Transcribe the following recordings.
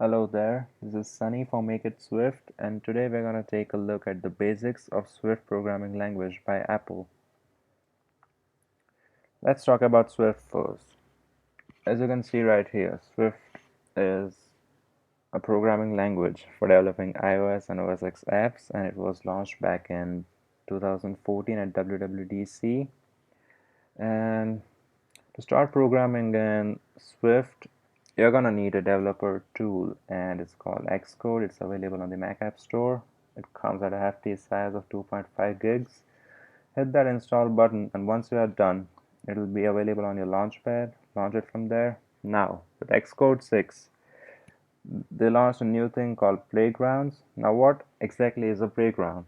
Hello there, this is Sunny from makeItSwift, and today we're going to take a look at the basics of Swift programming language by Apple. Let's talk about Swift first. As you can see right here, Swift is a programming language for developing iOS and OS X apps, and it was launched back in 2014 at WWDC. And to start programming in Swift, you're gonna need a developer tool, and it's called Xcode. It's available on the Mac App Store. It comes at a hefty size of 2.5 gigs. Hit that install button, and once you are done, it'll be available on your launchpad. Launch it from there. Now, with Xcode 6, they launched a new thing called Playgrounds. Now, what exactly is a playground?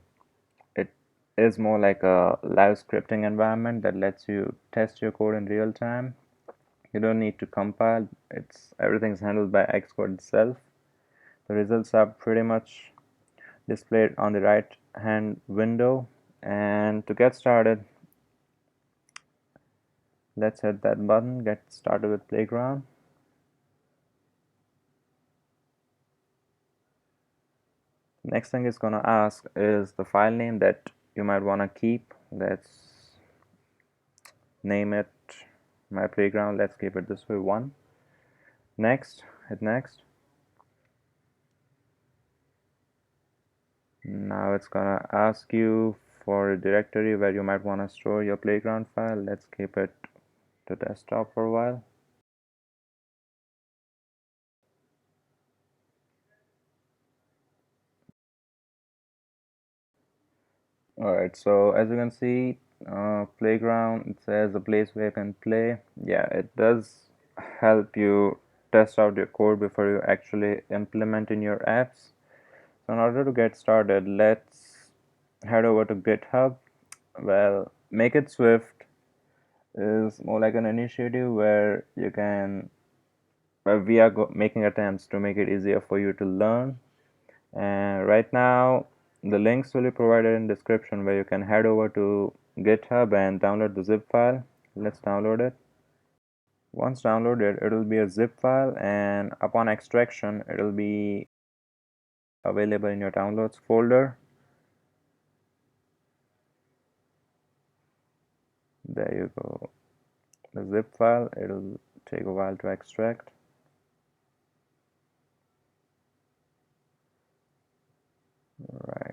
It is more like a live scripting environment that lets you test your code in real time. You don't need to compile, everything's handled by Xcode itself. The results are pretty much displayed on the right hand window, and to get started, let's hit that button, get started with Playground. Next thing it's gonna ask is the file name that you might want to keep. Let's name it my playground. Let's keep it this way, 1. Next, hit next. Now it's gonna ask you for a directory where you might want to store your playground file. Let's keep it to desktop for a while. Alright, so as you can see, playground, it says a place where you can play. Yeah, it does help you test out your code before you actually implement in your apps. So in order to get started, let's head over to GitHub. Well, makeItSwift is more like an initiative where we are making attempts to make it easier for you to learn. And right now, the links will be provided in description where you can head over to GitHub and download the zip file. Let's download it. Once downloaded, it will be a zip file, and upon extraction, it will be available in your downloads folder. There you go. The zip file, it'll take a while to extract. Right.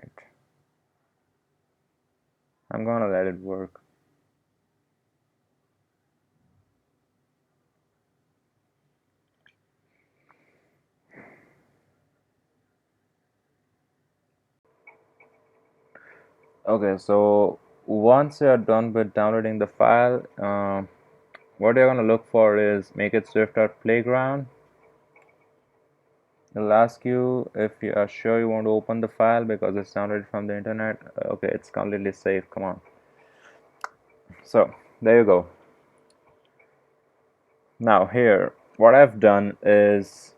I'm gonna let it work. Okay, so once you're done with downloading the file, what you're gonna look for is makeItSwift.playground. It'll ask you if you are sure you want to open the file because it's downloaded from the internet. Okay, it's completely safe. Come on. So there you go. Now here, what I've done is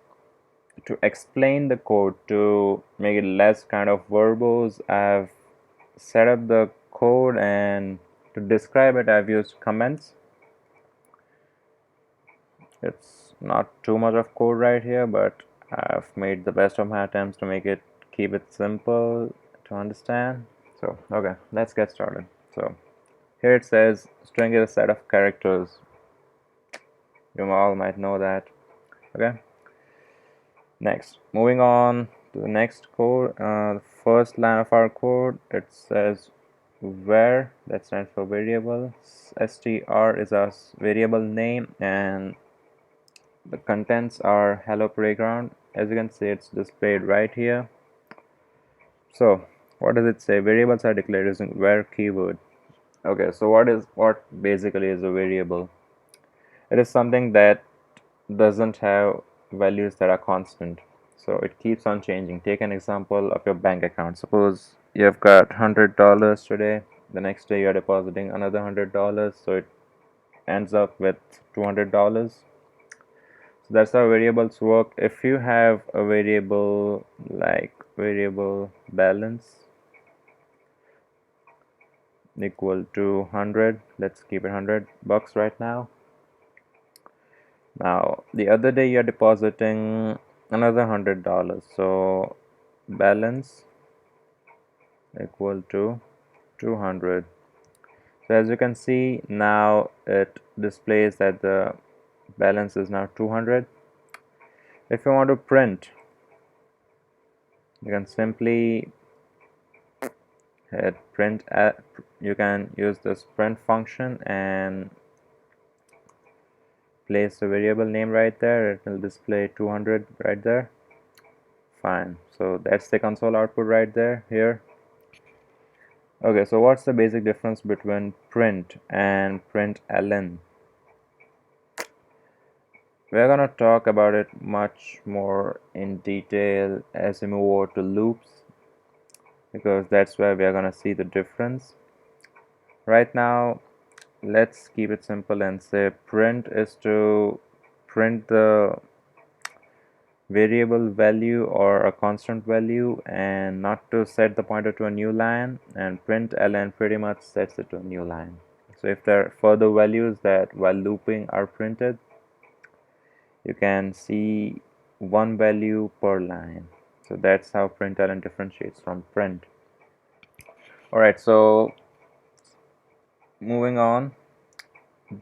to explain the code to make it less kind of verbose. I've set up the code, and to describe it, I've used comments. It's not too much of code right here, but I've made the best of my attempts to keep it simple to understand. So okay, let's get started. So here it says string is a set of characters. You all might know that. Okay, next, moving on to the next code. The first line of our code, it says var, that stands for variable. Str is our variable name, and the contents are hello playground. As you can see, it's displayed right here. So what does it say? Variables are declared using var keyword. Okay, so what basically is a variable? It is something that doesn't have values that are constant, so it keeps on changing. Take an example of your bank account. Suppose you have got $100 today, the next day you're depositing another $100, so it ends up with $200. So that's how variables work. If you have a variable like variable balance equal to 100, let's keep it $100 right now. Now the other day you're depositing another $100. So balance equal to 200. So as you can see, now it displays that the balance is now 200. If you want to print, you can simply hit print at, you can use this print function and place the variable name right there. It will display 200 right there. Fine. So that's the console output right there here. Okay, so what's the basic difference between print and println? We're gonna talk about it much more in detail as we move over to loops, because that's where we are gonna see the difference. Right now, let's keep it simple and say print is to print the variable value or a constant value and not to set the pointer to a new line, and println pretty much sets it to a new line. So if there are further values that while looping are printed, you can see one value per line. So that's how println differentiates from print. Alright, so moving on,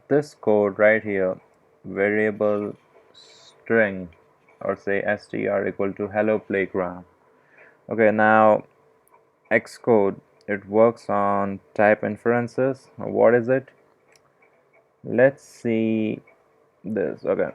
this code right here, variable string, or say str equal to hello playground. Okay, now Xcode, it works on type inferences. What is it? Let's see this. Okay,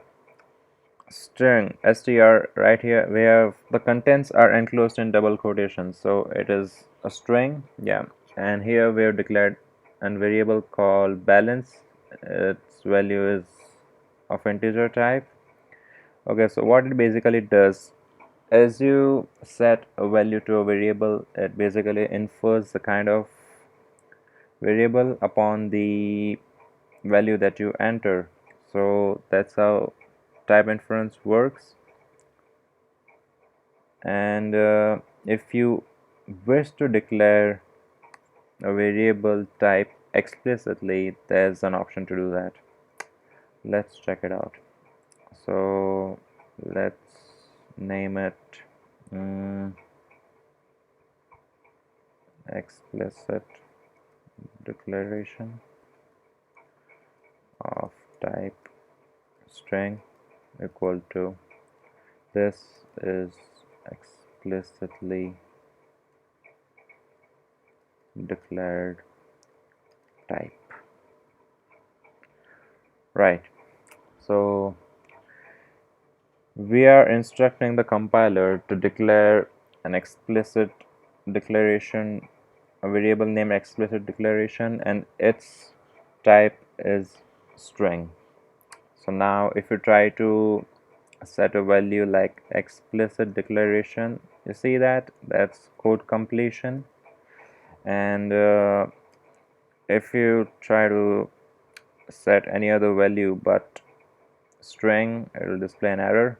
string str right here, we have the contents are enclosed in double quotations, so it is a string. Yeah, and here we have declared a variable called balance. Its value is of integer type. Okay, so what it basically does, as you set a value to a variable, it basically infers the kind of variable upon the value that you enter. So that's how type inference works. And if you wish to declare a variable type explicitly, there's an option to do that. Let's check it out. So let's name it explicit declaration of type string equal to, this is explicitly declared type. Right, so we are instructing the compiler to declare an explicit declaration, a variable named explicit declaration, and its type is string. So now if you try to set a value like explicit declaration, you see that that's code completion. And if you try to set any other value but string, it will display an error.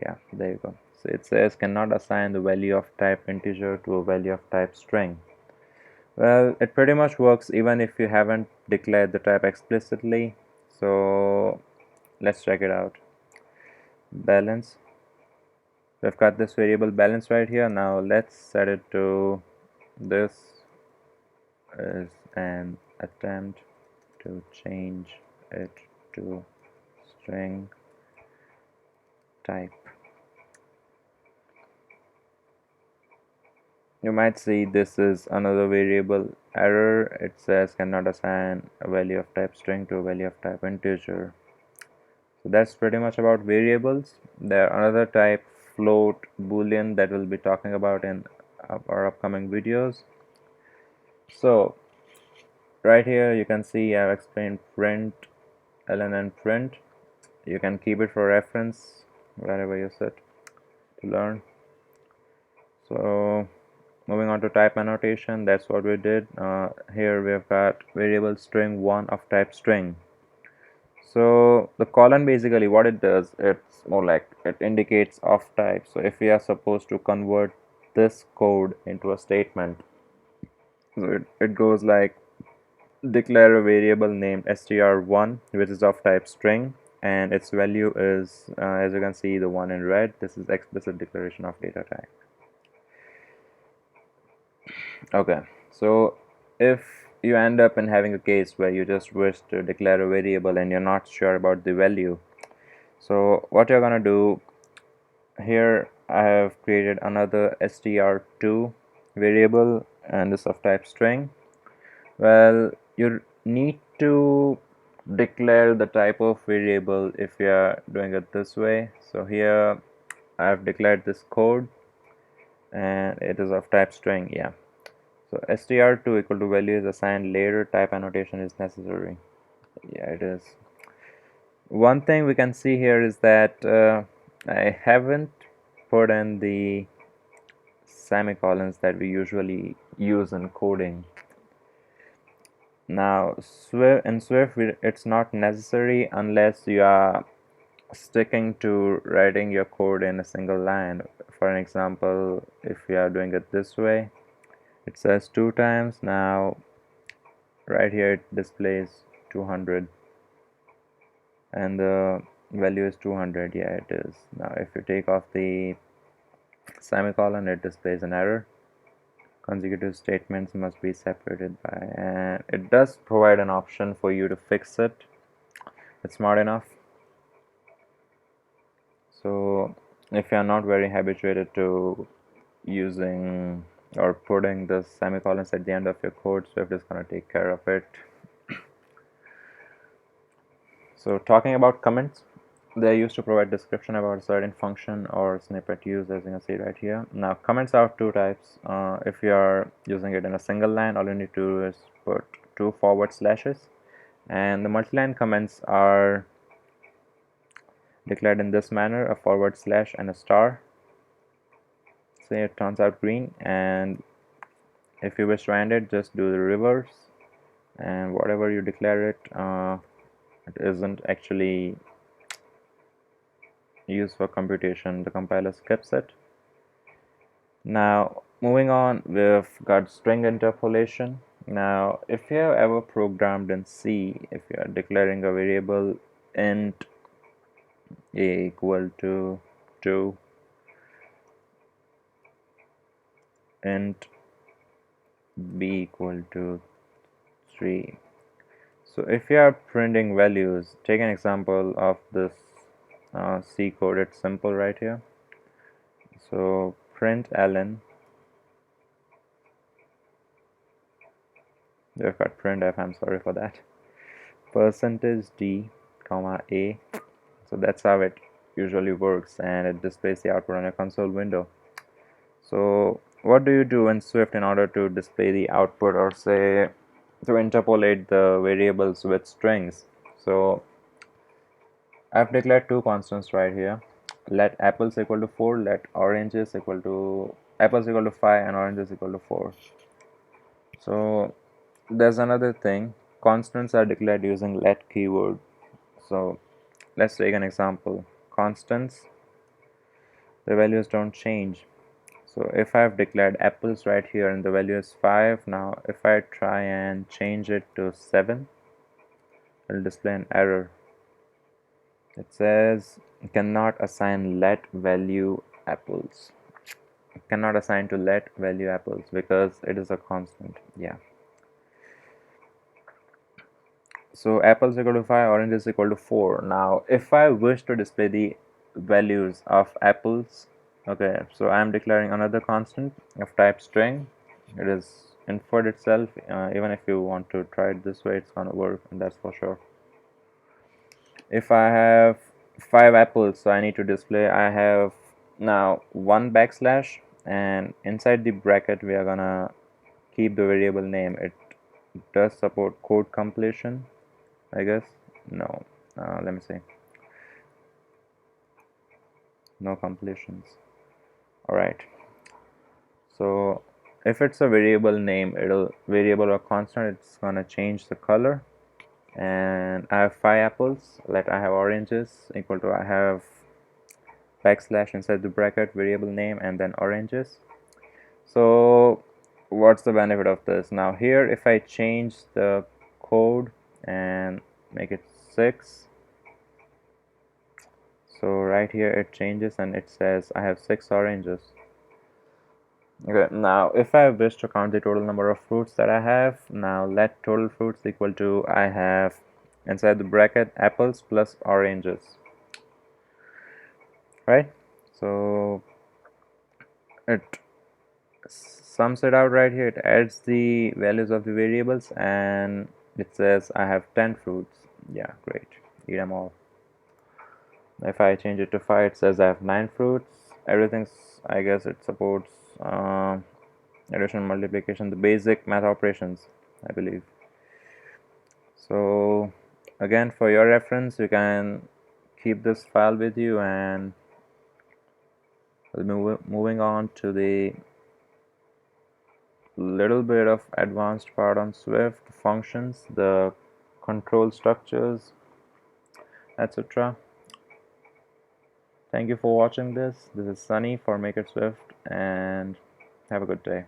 Yeah, there you go. So it says cannot assign the value of type integer to a value of type string. Well, it pretty much works even if you haven't declared the type explicitly. So let's check it out. Balance. We've got this variable balance right here. Now let's set it to, this is an attempt to change it to string type. You might see this is another variable error. It says cannot assign a value of type string to a value of type integer. So that's pretty much about variables. There are another type, float, boolean, that we'll be talking about in our upcoming videos. So right here you can see I've explained print, ln, and print. You can keep it for reference wherever you sit to learn. So moving on to type annotation, that's what we did. Here we have got variable string1 of type string. So the colon, basically what it does, it's more like it indicates of type. So if we are supposed to convert this code into a statement, so it goes like declare a variable named str1 which is of type string, and its value is, as you can see, the one in red. This is explicit declaration of data type. Okay, so if you end up in having a case where you just wish to declare a variable and you're not sure about the value, so what you're gonna do here, I have created another str2 variable, and this of type string. Well, you need to declare the type of variable if you are doing it this way. So here I have declared this code and it is of type string. Yeah, so str2 equal to value is assigned later, type annotation is necessary. Yeah, it is. One thing we can see here is that I haven't put in the semicolons that we usually use in coding. Now in Swift it's not necessary unless you are sticking to writing your code in a single line. For an example, if you are doing it this way, it says 2 times. Now right here it displays 200 and the value is 200. Yeah, it is. Now if you take off the semicolon, it displays an error. Consecutive statements must be separated by, and it does provide an option for you to fix it. It's smart enough. So if you are not very habituated to using or putting the semicolons at the end of your code, Swift is going to take care of it. So talking about comments, they used to provide description about a certain function or snippet used, as you can see right here. Now comments are of two types. If you are using it in a single line, all you need to do is put 2 forward slashes, and the multi-line comments are declared in this manner: a forward slash and a star. Say it turns out green, and if you wish to end it, just do the reverse, and whatever you declare it, it isn't actually used for computation, the compiler skips it. Now moving on, we've got string interpolation. Now if you have ever programmed in C, if you are declaring a variable int a equal to 2, int b equal to 3. So if you are printing values, take an example of this C code. It's simple right here. So println, we've got printf, I'm sorry for that, %d, comma a. So that's how it usually works, and it displays the output on your console window. So what do you do in Swift in order to display the output, or say to interpolate the variables with strings? So I've declared 2 constants right here. Let apples equal to 4, let oranges equal to apples equal to 5, and oranges equal to 4. So there's another thing, constants are declared using let keyword. So let's take an example. Constants, the values don't change. So if I've declared apples right here and the value is 5, now if I try and change it to 7, it'll display an error. It says cannot assign let value apples. Cannot assign to let value apples because it is a constant. Yeah. So apples equal to 5, oranges equal to 4. Now if I wish to display the values of apples, okay, so I am declaring another constant of type string. It is inferred itself. Even if you want to try it this way, it's gonna work, and that's for sure. If I have 5 apples, so I need to display, I have now 1 backslash, and inside the bracket we are gonna keep the variable name. It does support code completion, I guess. No, let me see. No completions. Alright, so if it's a variable name, it'll variable or constant, it's gonna change the color. And I have 5 apples, let I have oranges equal to I have backslash inside the bracket, variable name, and then oranges. So what's the benefit of this? Now here if I change the code and make it 6, So right here it changes and it says I have 6 oranges. Okay, now if I wish to count the total number of fruits that I have, now let total fruits equal to I have inside the bracket apples plus oranges, right? So it sums it out right here. It adds the values of the variables and it says I have 10 fruits. Yeah, great, eat them all. If I change it to 5, it says I have 9 fruits. Everything's, I guess it supports addition, multiplication, the basic math operations, I believe. So again, for your reference, you can keep this file with you, and we'll be moving on to the little bit of advanced part on Swift, functions, the control structures, etc. Thank you for watching this. This is Sunny for makeItSwift, and have a good day.